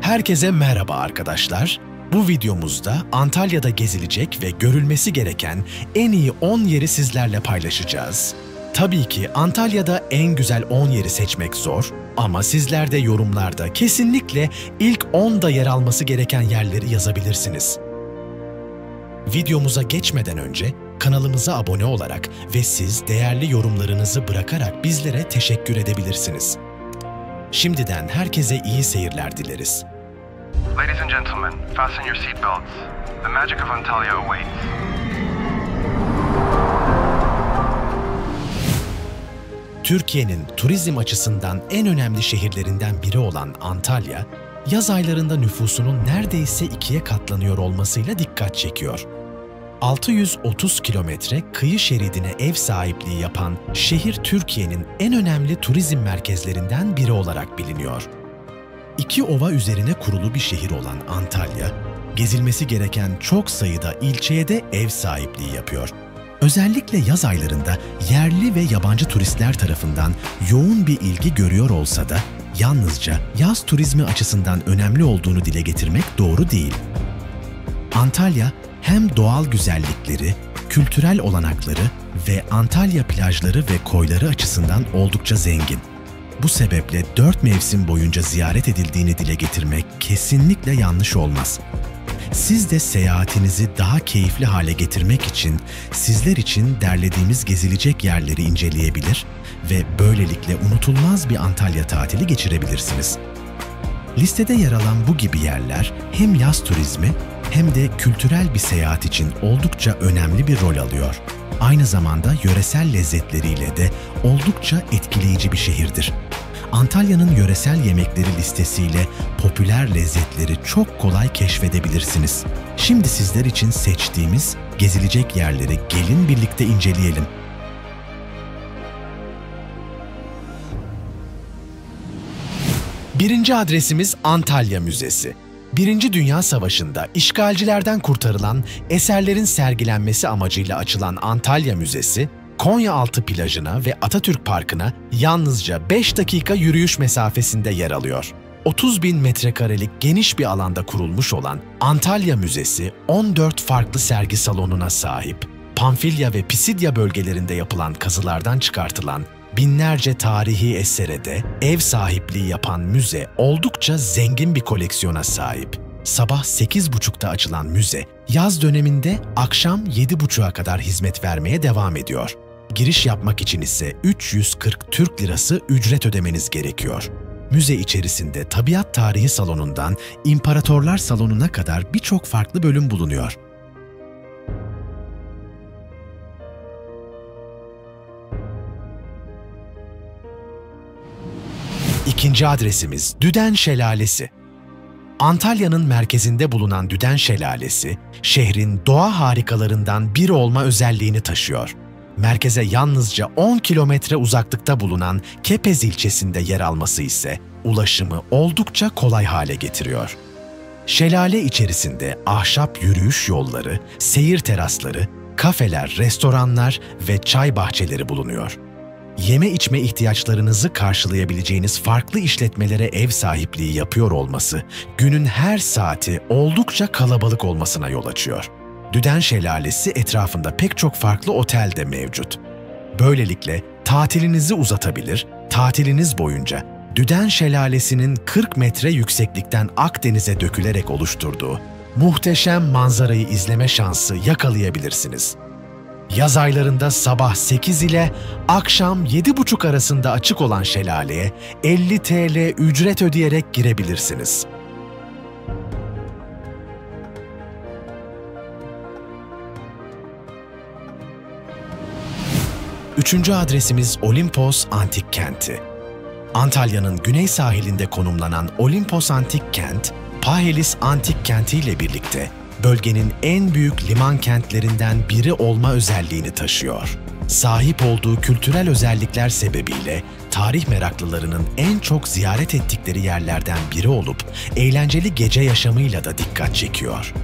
Herkese merhaba arkadaşlar. Bu videomuzda Antalya'da gezilecek ve görülmesi gereken en iyi 10 yeri sizlerle paylaşacağız. Tabii ki Antalya'da en güzel 10 yeri seçmek zor ama sizler de yorumlarda kesinlikle ilk 10'da yer alması gereken yerleri yazabilirsiniz. Videomuza geçmeden önce kanalımıza abone olarak ve siz değerli yorumlarınızı bırakarak bizlere teşekkür edebilirsiniz. Şimdiden herkese iyi seyirler dileriz. Ladies and gentlemen, fasten your seatbelts. The magic of Antalya awaits. Türkiye'nin turizm açısından en önemli şehirlerinden biri olan Antalya, yaz aylarında nüfusunun neredeyse ikiye katlanıyor olmasıyla dikkat çekiyor. 630 kilometre kıyı şeridine ev sahipliği yapan şehir Türkiye'nin en önemli turizm merkezlerinden biri olarak biliniyor. İki ova üzerine kurulu bir şehir olan Antalya, gezilmesi gereken çok sayıda ilçeye de ev sahipliği yapıyor. Özellikle yaz aylarında yerli ve yabancı turistler tarafından yoğun bir ilgi görüyor olsa da yalnızca yaz turizmi açısından önemli olduğunu dile getirmek doğru değil. Antalya hem doğal güzellikleri, kültürel olanakları ve Antalya plajları ve koyları açısından oldukça zengin. Bu sebeple 4 mevsim boyunca ziyaret edildiğini dile getirmek kesinlikle yanlış olmaz. Siz de seyahatinizi daha keyifli hale getirmek için sizler için derlediğimiz gezilecek yerleri inceleyebilir ve böylelikle unutulmaz bir Antalya tatili geçirebilirsiniz. Listede yer alan bu gibi yerler hem yaz turizmi hem de kültürel bir seyahat için oldukça önemli bir rol alıyor. Aynı zamanda yöresel lezzetleriyle de oldukça etkileyici bir şehirdir. Antalya'nın yöresel yemekleri listesiyle popüler lezzetleri çok kolay keşfedebilirsiniz. Şimdi sizler için seçtiğimiz gezilecek yerleri gelin birlikte inceleyelim. Birinci adresimiz Antalya Müzesi. Birinci Dünya Savaşı'nda işgalcilerden kurtarılan eserlerin sergilenmesi amacıyla açılan Antalya Müzesi, Konyaaltı plajına ve Atatürk Parkı'na yalnızca 5 dakika yürüyüş mesafesinde yer alıyor. 30.000 metrekarelik geniş bir alanda kurulmuş olan Antalya Müzesi, 14 farklı sergi salonuna sahip. Pamfilya ve Pisidya bölgelerinde yapılan kazılardan çıkartılan binlerce tarihi esere de ev sahipliği yapan müze oldukça zengin bir koleksiyona sahip. Sabah 8.30'da açılan müze, yaz döneminde akşam 7.30'a kadar hizmet vermeye devam ediyor. Giriş yapmak için ise 340 Türk Lirası ücret ödemeniz gerekiyor. Müze içerisinde tabiat tarihi salonundan imparatorlar salonuna kadar birçok farklı bölüm bulunuyor. İkinci adresimiz Düden Şelalesi. Antalya'nın merkezinde bulunan Düden Şelalesi, şehrin doğa harikalarından biri olma özelliğini taşıyor. Merkeze yalnızca 10 kilometre uzaklıkta bulunan Kepez ilçesinde yer alması ise ulaşımı oldukça kolay hale getiriyor. Şelale içerisinde ahşap yürüyüş yolları, seyir terasları, kafeler, restoranlar ve çay bahçeleri bulunuyor. Yeme içme ihtiyaçlarınızı karşılayabileceğiniz farklı işletmelere ev sahipliği yapıyor olması, günün her saati oldukça kalabalık olmasına yol açıyor. Düden Şelalesi etrafında pek çok farklı otel de mevcut. Böylelikle tatilinizi uzatabilir, tatiliniz boyunca Düden Şelalesi'nin 40 metre yükseklikten Akdeniz'e dökülerek oluşturduğu muhteşem manzarayı izleme şansı yakalayabilirsiniz. Yaz aylarında sabah 8 ile akşam 7.30 arasında açık olan şelaleye 50 TL ücret ödeyerek girebilirsiniz. Üçüncü adresimiz Olimpos Antik Kenti. Antalya'nın güney sahilinde konumlanan Olimpos Antik Kent, Pahelis Antik Kenti ile birlikte bölgenin en büyük liman kentlerinden biri olma özelliğini taşıyor. Sahip olduğu kültürel özellikler sebebiyle tarih meraklılarının en çok ziyaret ettikleri yerlerden biri olup eğlenceli gece yaşamıyla da dikkat çekiyor.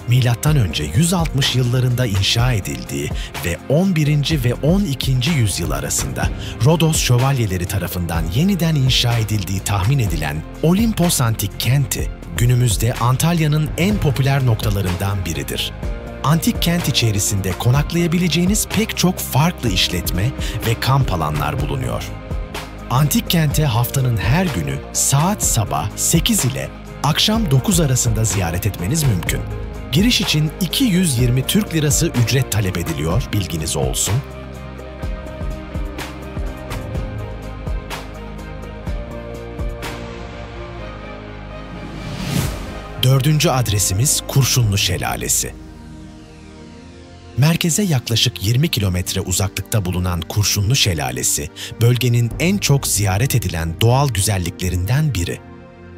Milattan önce 160 yıllarında inşa edildiği ve 11. ve 12. yüzyıl arasında Rodos şövalyeleri tarafından yeniden inşa edildiği tahmin edilen Olimpos Antik Kenti, günümüzde Antalya'nın en popüler noktalarından biridir. Antik kent içerisinde konaklayabileceğiniz pek çok farklı işletme ve kamp alanlar bulunuyor. Antik kente haftanın her günü saat sabah 8 ile akşam 9 arasında ziyaret etmeniz mümkün. Giriş için 220 Türk Lirası ücret talep ediliyor, bilginiz olsun. Dördüncü adresimiz Kurşunlu Şelalesi. Merkeze yaklaşık 20 kilometre uzaklıkta bulunan Kurşunlu Şelalesi, bölgenin en çok ziyaret edilen doğal güzelliklerinden biri.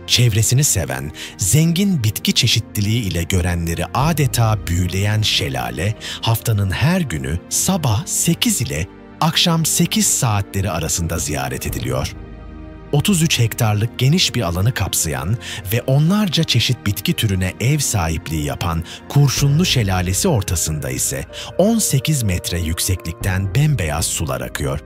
Çevresini seven, zengin bitki çeşitliliği ile görenleri adeta büyüleyen şelale, haftanın her günü sabah 8 ile akşam 8 saatleri arasında ziyaret ediliyor. 33 hektarlık geniş bir alanı kapsayan ve onlarca çeşit bitki türüne ev sahipliği yapan Kurşunlu Şelalesi ortasında ise 18 metre yükseklikten bembeyaz sular akıyor.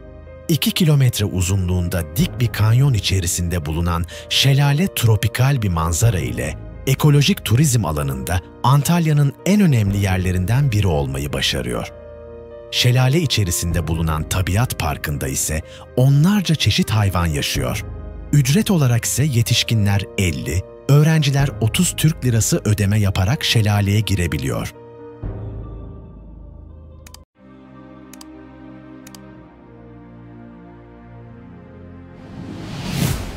2 kilometre uzunluğunda dik bir kanyon içerisinde bulunan şelale tropikal bir manzara ile ekolojik turizm alanında Antalya'nın en önemli yerlerinden biri olmayı başarıyor. Şelale içerisinde bulunan tabiat parkında ise onlarca çeşit hayvan yaşıyor. Ücret olarak ise yetişkinler 50, öğrenciler 30 Türk Lirası ödeme yaparak şelaleye girebiliyor.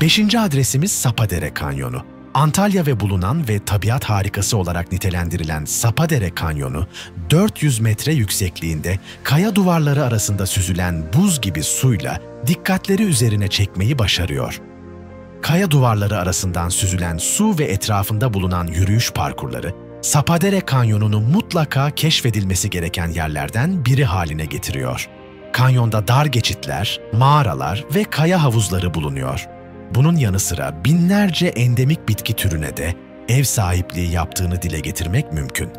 Beşinci adresimiz Sapadere Kanyonu. Antalya ve bulunan ve tabiat harikası olarak nitelendirilen Sapadere Kanyonu, 400 metre yüksekliğinde kaya duvarları arasında süzülen buz gibi suyla dikkatleri üzerine çekmeyi başarıyor. Kaya duvarları arasından süzülen su ve etrafında bulunan yürüyüş parkurları, Sapadere Kanyonu'nu mutlaka keşfedilmesi gereken yerlerden biri haline getiriyor. Kanyonda dar geçitler, mağaralar ve kaya havuzları bulunuyor. Bunun yanı sıra binlerce endemik bitki türüne de ev sahipliği yaptığını dile getirmek mümkün.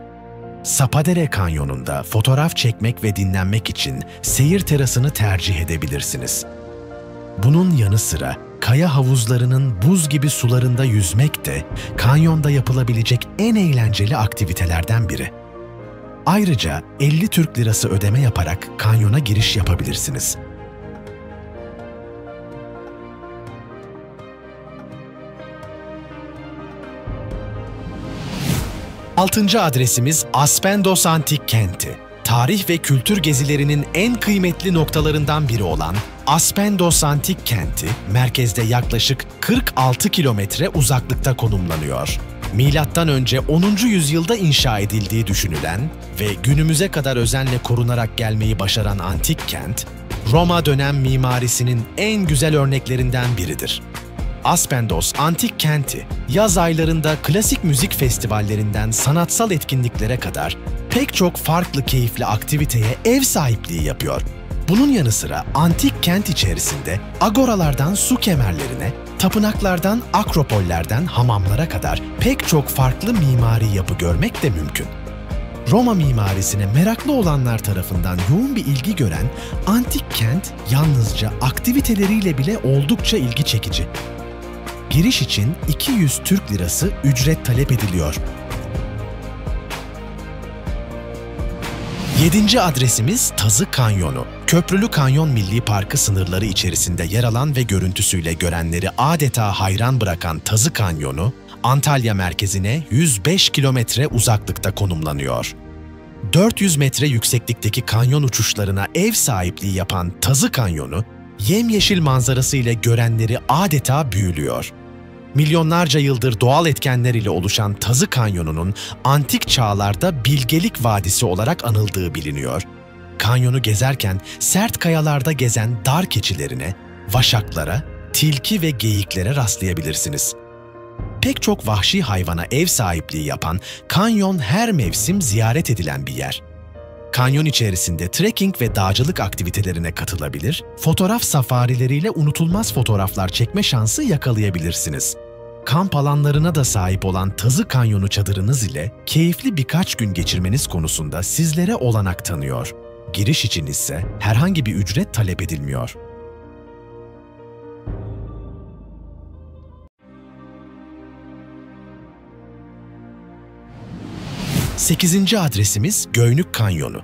Sapadere Kanyonu'nda fotoğraf çekmek ve dinlenmek için seyir terasını tercih edebilirsiniz. Bunun yanı sıra kaya havuzlarının buz gibi sularında yüzmek de kanyonda yapılabilecek en eğlenceli aktivitelerden biri. Ayrıca 50 Türk Lirası ödeme yaparak kanyona giriş yapabilirsiniz. Altıncı adresimiz Aspendos Antik Kenti. Tarih ve kültür gezilerinin en kıymetli noktalarından biri olan Aspendos Antik Kenti, merkezde yaklaşık 46 kilometre uzaklıkta konumlanıyor. Milattan önce 10. yüzyılda inşa edildiği düşünülen ve günümüze kadar özenle korunarak gelmeyi başaran antik kent, Roma dönem mimarisinin en güzel örneklerinden biridir. Aspendos Antik Kenti, yaz aylarında klasik müzik festivallerinden sanatsal etkinliklere kadar pek çok farklı keyifli aktiviteye ev sahipliği yapıyor. Bunun yanı sıra antik kent içerisinde agoralardan su kemerlerine, tapınaklardan akropollerden hamamlara kadar pek çok farklı mimari yapı görmek de mümkün. Roma mimarisine meraklı olanlar tarafından yoğun bir ilgi gören antik kent yalnızca aktiviteleriyle bile oldukça ilgi çekici. Giriş için 200 Türk Lirası ücret talep ediliyor. 7. adresimiz Tazı Kanyonu. Köprülü Kanyon Milli Parkı sınırları içerisinde yer alan ve görüntüsüyle görenleri adeta hayran bırakan Tazı Kanyonu, Antalya merkezine 105 kilometre uzaklıkta konumlanıyor. 400 metre yükseklikteki kanyon uçuşlarına ev sahipliği yapan Tazı Kanyonu, yemyeşil manzarası ile görenleri adeta büyülüyor. Milyonlarca yıldır doğal etkenler ile oluşan Tazı Kanyonu'nun antik çağlarda Bilgelik Vadisi olarak anıldığı biliniyor. Kanyonu gezerken sert kayalarda gezen dar keçilerine, vaşaklara, tilki ve geyiklere rastlayabilirsiniz. Pek çok vahşi hayvana ev sahipliği yapan kanyon her mevsim ziyaret edilen bir yer. Kanyon içerisinde trekking ve dağcılık aktivitelerine katılabilir, fotoğraf safarileriyle unutulmaz fotoğraflar çekme şansı yakalayabilirsiniz. kamp alanlarına da sahip olan Tazı Kanyonu çadırınız ile keyifli birkaç gün geçirmeniz konusunda sizlere olanak tanıyor. Giriş için ise herhangi bir ücret talep edilmiyor. Sekizinci adresimiz Göynük Kanyonu.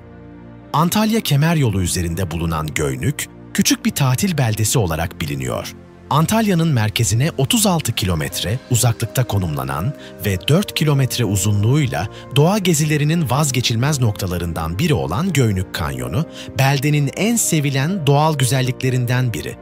Antalya Kemeryolu üzerinde bulunan Göynük, küçük bir tatil beldesi olarak biliniyor. Antalya'nın merkezine 36 kilometre uzaklıkta konumlanan ve 4 kilometre uzunluğuyla doğa gezilerinin vazgeçilmez noktalarından biri olan Göynük Kanyonu, beldenin en sevilen doğal güzelliklerinden biri.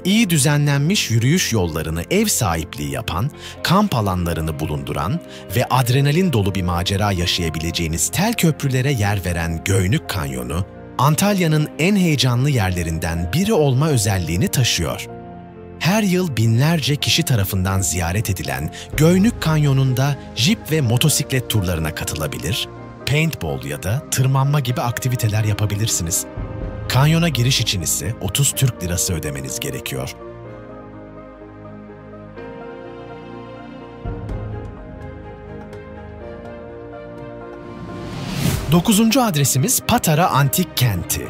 İyi düzenlenmiş yürüyüş yollarını ev sahipliği yapan, kamp alanlarını bulunduran ve adrenalin dolu bir macera yaşayabileceğiniz tel köprülere yer veren Göynük Kanyonu, Antalya'nın en heyecanlı yerlerinden biri olma özelliğini taşıyor. Her yıl binlerce kişi tarafından ziyaret edilen Göynük Kanyonu'nda jip ve motosiklet turlarına katılabilir, paintball ya da tırmanma gibi aktiviteler yapabilirsiniz. Kanyona giriş için ise 30 Türk Lirası ödemeniz gerekiyor. Dokuzuncu adresimiz Patara Antik Kenti.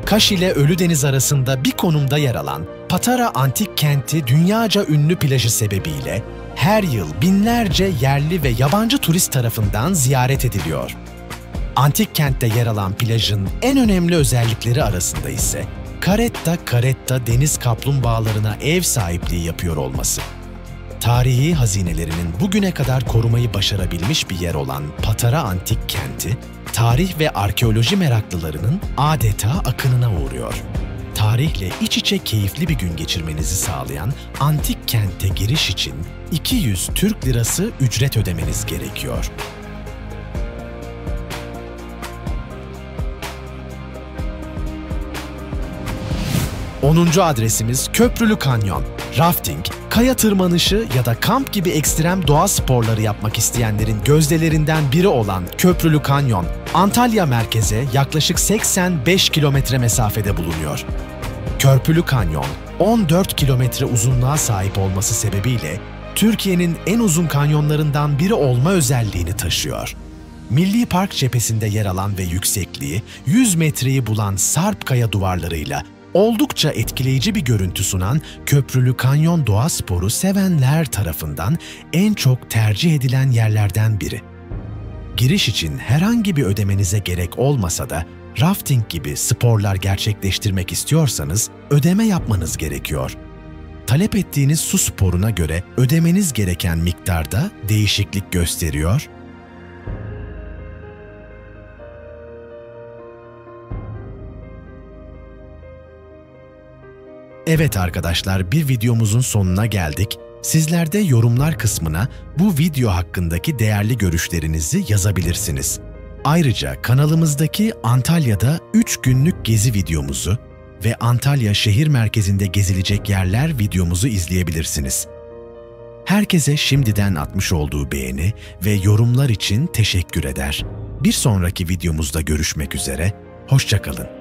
Kaş ile Ölüdeniz arasında bir konumda yer alan Patara Antik Kenti dünyaca ünlü plajı sebebiyle her yıl binlerce yerli ve yabancı turist tarafından ziyaret ediliyor. Antik kentte yer alan plajın en önemli özellikleri arasında ise karetta deniz kaplumbağalarına ev sahipliği yapıyor olması. Tarihi hazinelerinin bugüne kadar korumayı başarabilmiş bir yer olan Patara Antik Kenti, tarih ve arkeoloji meraklılarının adeta akınına uğruyor. Tarihle iç içe keyifli bir gün geçirmenizi sağlayan antik kente giriş için 200 Türk Lirası ücret ödemeniz gerekiyor. Onuncu adresimiz Köprülü Kanyon. Rafting, kaya tırmanışı ya da kamp gibi ekstrem doğa sporları yapmak isteyenlerin gözdelerinden biri olan Köprülü Kanyon, Antalya merkeze yaklaşık 85 kilometre mesafede bulunuyor. Köprülü Kanyon, 14 kilometre uzunluğa sahip olması sebebiyle Türkiye'nin en uzun kanyonlarından biri olma özelliğini taşıyor. Milli Park cephesinde yer alan ve yüksekliği 100 metreyi bulan sarp kaya duvarlarıyla oldukça etkileyici bir görüntü sunan Köprülü Kanyon doğa sporu sevenler tarafından en çok tercih edilen yerlerden biri. Giriş için herhangi bir ödemenize gerek olmasa da rafting gibi sporlar gerçekleştirmek istiyorsanız ödeme yapmanız gerekiyor. Talep ettiğiniz su sporuna göre ödemeniz gereken miktarda değişiklik gösteriyor. Evet arkadaşlar, bir videomuzun sonuna geldik. Sizler de yorumlar kısmına bu video hakkındaki değerli görüşlerinizi yazabilirsiniz. Ayrıca kanalımızdaki Antalya'da 3 günlük gezi videomuzu ve Antalya şehir merkezinde gezilecek yerler videomuzu izleyebilirsiniz. Herkese şimdiden atmış olduğu beğeni ve yorumlar için teşekkür eder. Bir sonraki videomuzda görüşmek üzere, hoşça kalın.